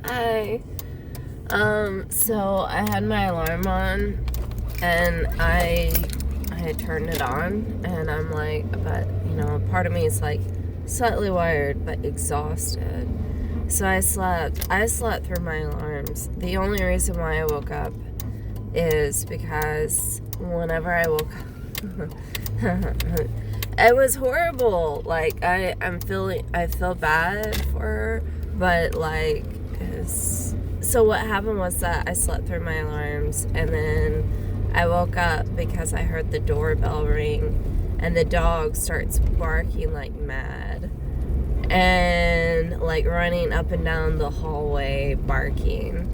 Hi. So I had my alarm on and I had turned it on and I'm like, but part of me is like slightly wired but exhausted. So I slept through my alarms. The only reason why I woke up is because whenever I woke up it was horrible. Like I feel bad for her, but like so what happened was that I slept through my alarms and then I woke up because I heard the doorbell ring and the dog starts barking like mad and like running up and down the hallway barking.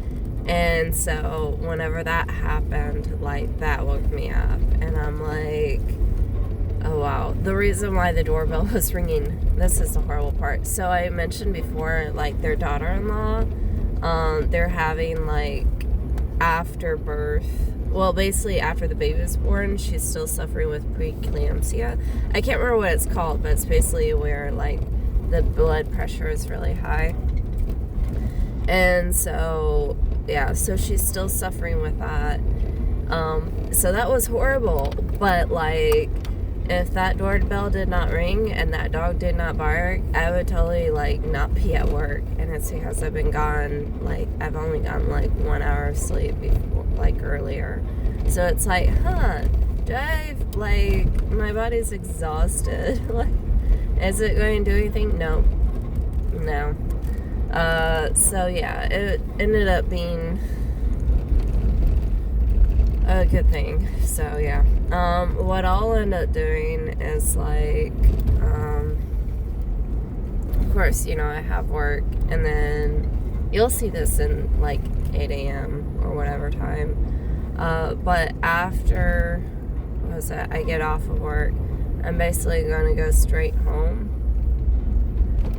And so whenever that happened, like that woke me up and I'm like, oh wow. The reason why the doorbell was ringing, this is the horrible part. So I mentioned before, like their daughter-in-law, they're having like after birth, well basically after the baby was born, she's still suffering with preeclampsia. I can't remember what it's called, but it's basically where like the blood pressure is really high. And so yeah, so she's still suffering with that. So that was horrible, but like if that doorbell did not ring and that dog did not bark, I would totally like not be at work. And it's because I've been gone, like I've only gotten like 1 hour of sleep before, like earlier. So it's like, do I, like my body's exhausted. Like, is it going to do anything? No. So yeah, it ended up being a good thing. So yeah, what I'll end up doing is like, of course, I have work, and then you'll see this in like 8 a.m. or whatever time. But after, I get off of work, I'm basically going to go straight home,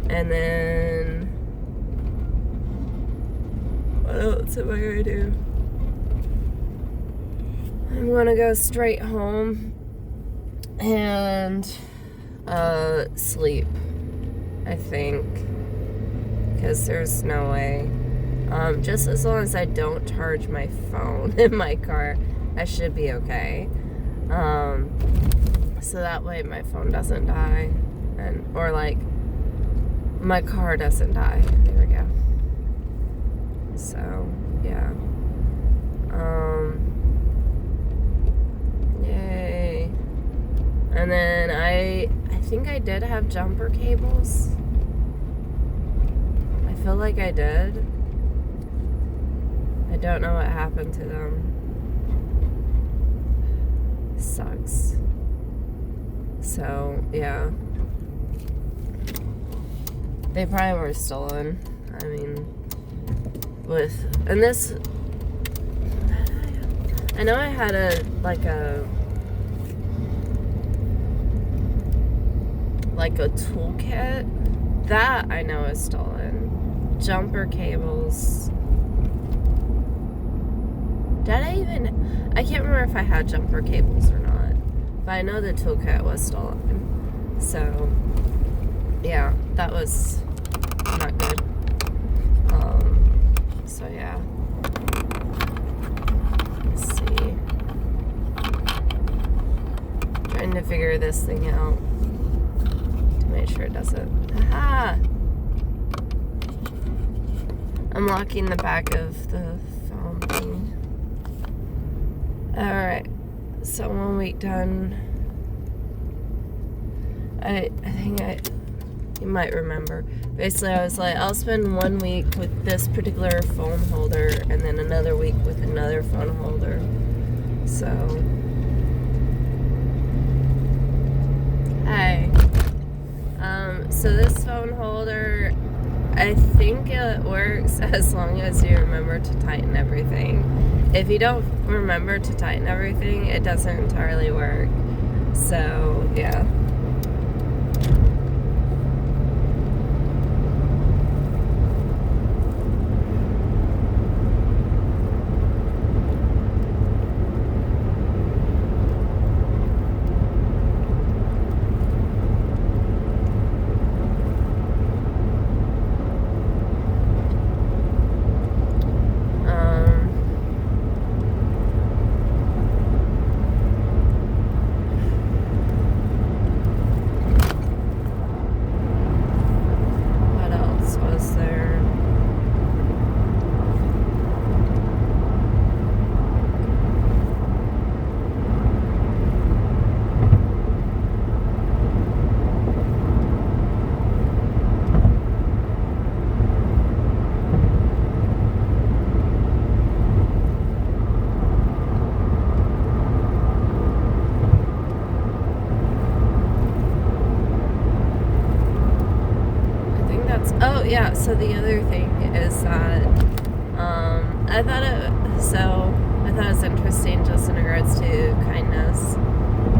and then what else am I going to do? I'm gonna go straight home and sleep, I think, because there's no way. Just as long as I don't charge my phone in my car, I should be okay. So that way my phone doesn't die, or like my car doesn't die. There we go. So yeah. Yay. And then I think I did have jumper cables. I feel like I did. I don't know what happened to them. Sucks. So, yeah. They probably were stolen. I mean, and this, I know I had a toolkit. That I know is stolen. Jumper cables. I can't remember if I had jumper cables or not. But I know the toolkit was stolen. So, yeah, that was not good. So yeah. Let's see. Trying to figure this thing out to make sure it doesn't. Aha! I'm locking the back of the phone thing. Alright. So 1 week done. I think you might remember. Basically, I was like, I'll spend 1 week with this particular phone holder and then another week with another phone holder. So, hi. So this phone holder, I think it works as long as you remember to tighten everything. If you don't remember to tighten everything, it doesn't entirely work. So, yeah. I thought it was interesting just in regards to kindness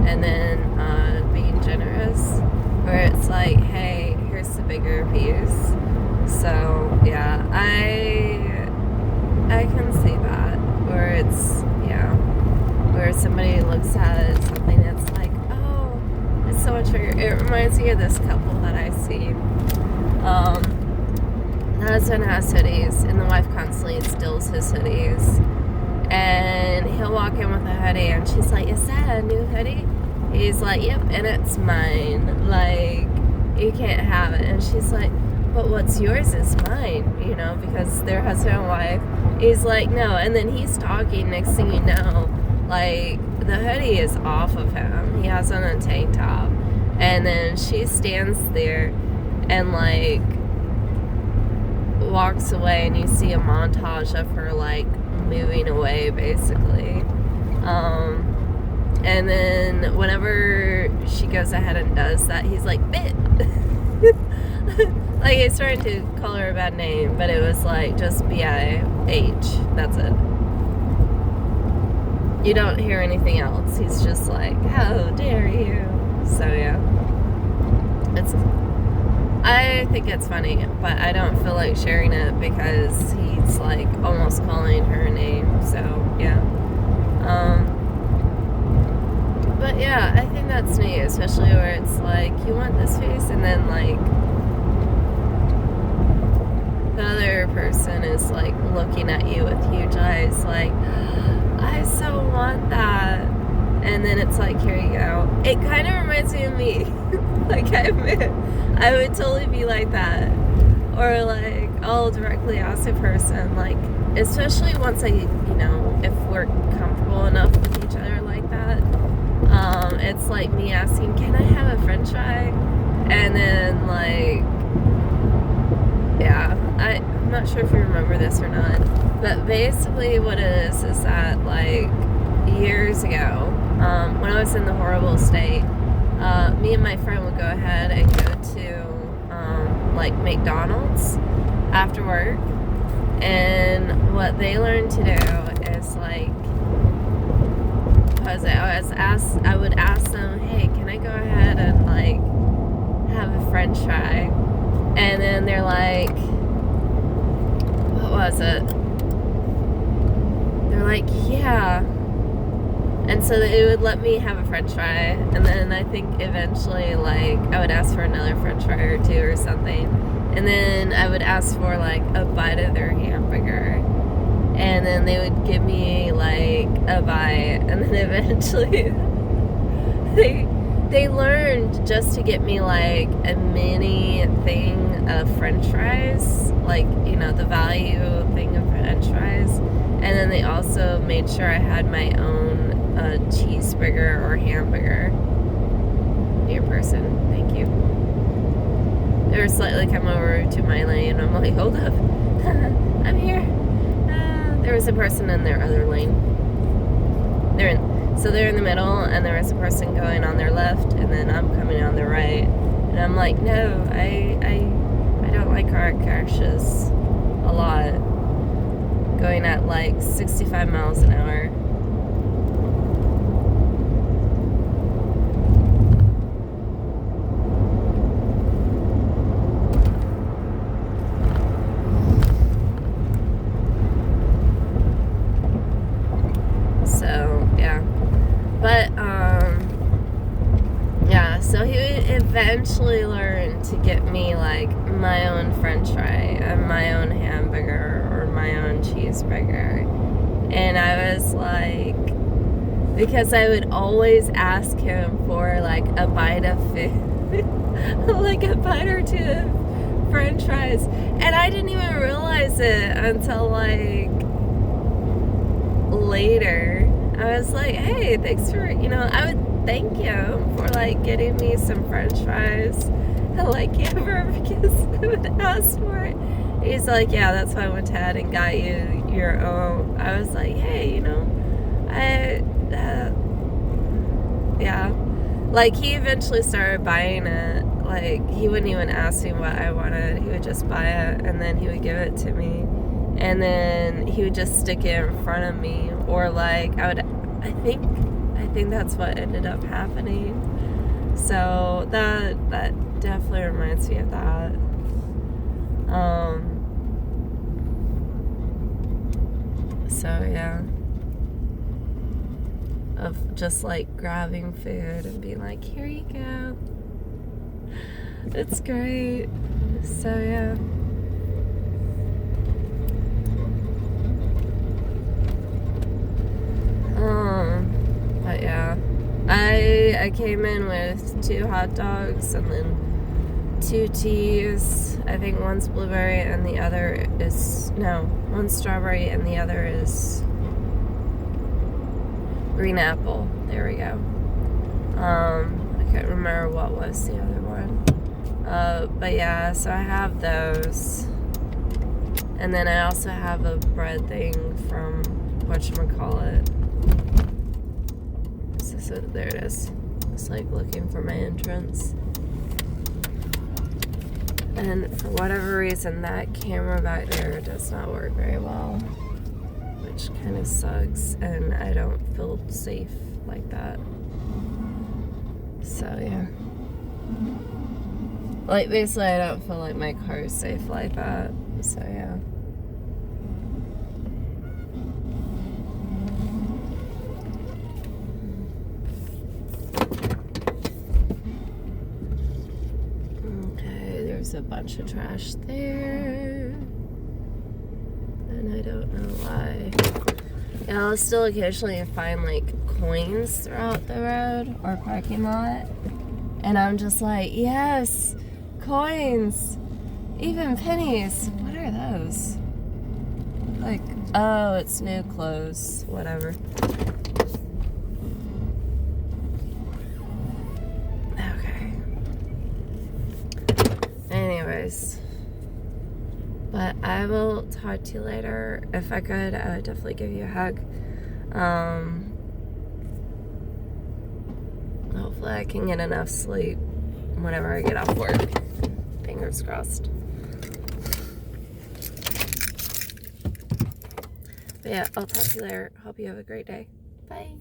and then being generous, where it's like, hey, here's the bigger piece. So yeah, I can see that, where it's, where somebody looks at something that's like, oh, it's so much bigger. It reminds me of this couple that I see. The husband has hoodies, and the wife constantly steals his hoodies. And he'll walk in with a hoodie, and she's like, is that a new hoodie? He's like, yep, and it's mine. Like, you can't have it. And she's like, but what's yours is mine, because they're husband and wife. He's like, no. And then he's talking, next thing you know, like, the hoodie is off of him. He has on a tank top. And then she stands there and, like, walks away, and you see a montage of her, like, moving away, basically. And then whenever she goes ahead and does that, he's like, bit. Like, he's trying to call her a bad name, but it was like just B-I-H. That's it. You don't hear anything else. He's just like, how dare you? So yeah, I think it's funny, but I don't feel like sharing it because he's like almost calling her a name. So yeah. But yeah, I think that's neat, especially where it's like, you want this face, and then like the other person is like looking at you with huge eyes like, I so want that. And then it's like, here you go. It kind of reminds me of me. Like, I admit, I would totally be like that. Or like, I'll directly ask a person, like, especially once if we're comfortable enough with each other like that, it's like me asking, can I have a french fry? And then like, yeah, I'm not sure if you remember this or not, but basically what it is that, like, years ago, when I was in the horrible state, me and my friend would go ahead and go to like McDonald's after work, and what they learned to do is like, because I would ask them, hey, can I go ahead and like have a french fry? And then they're like, what was it? They're like, yeah. And so they would let me have a french fry, and then I think eventually, like, I would ask for another french fry or two or something, and then I would ask for, like, a bite of their hamburger, and then they would give me, like, a bite, and then eventually they learned just to get me, like, a mini thing of french fries, like, the value thing of french fries, and then they also made sure I had my own cheeseburger or hamburger. Dear person, thank you. They were slightly come over to my lane. I'm like, hold up. I'm here. There was a person in their other lane. They're in the middle, and there was a person going on their left, and then I'm coming on the right. And I'm like, no, I don't like car crashes a lot. Going at like 65 miles an hour. So, yeah. But, yeah, so he eventually learned to get me, like, my own french fry and my own hamburger or my own cheeseburger. And I was like, because I would always ask him for, like, a bite of food, like a bite or two of french fries. And I didn't even realize it until, like, later. I was like, hey, thanks for, I would thank him for, like, getting me some french fries, like, hamburger, because I would ask for it. He's like, yeah, that's why I went ahead and got you your own. I was like, hey, yeah. Like, he eventually started buying it. Like, he wouldn't even ask me what I wanted. He would just buy it, and then he would give it to me. and then he would just stick it in front of me, or like I think that's what ended up happening. So that definitely reminds me of that. So yeah, of just like grabbing food and being like, here you go. It's great. So yeah. But yeah, I came in with 2 hot dogs and then 2 teas. I think one's blueberry and the other is, no, one's strawberry and the other is green apple. There we go. I can't remember what was the other one. But yeah, so I have those. And then I also have a bread thing from whatchamacallit. So there it is. It's like looking for my entrance. And for whatever reason, that camera back there does not work very well, which kind of sucks, and I don't feel safe like that. So yeah. Like basically I don't feel like my car is safe like that. So yeah. There's a bunch of trash there, and I don't know why. Yeah, I'll still occasionally find like coins throughout the road or parking lot, and I'm just like, yes, coins, even pennies. What are those? Like, oh, it's new clothes, whatever. Anyways, but I will talk to you later. If I could, I would definitely give you a hug. Hopefully I can get enough sleep whenever I get off work. Fingers crossed. But yeah, I'll talk to you later. Hope you have a great day. Bye.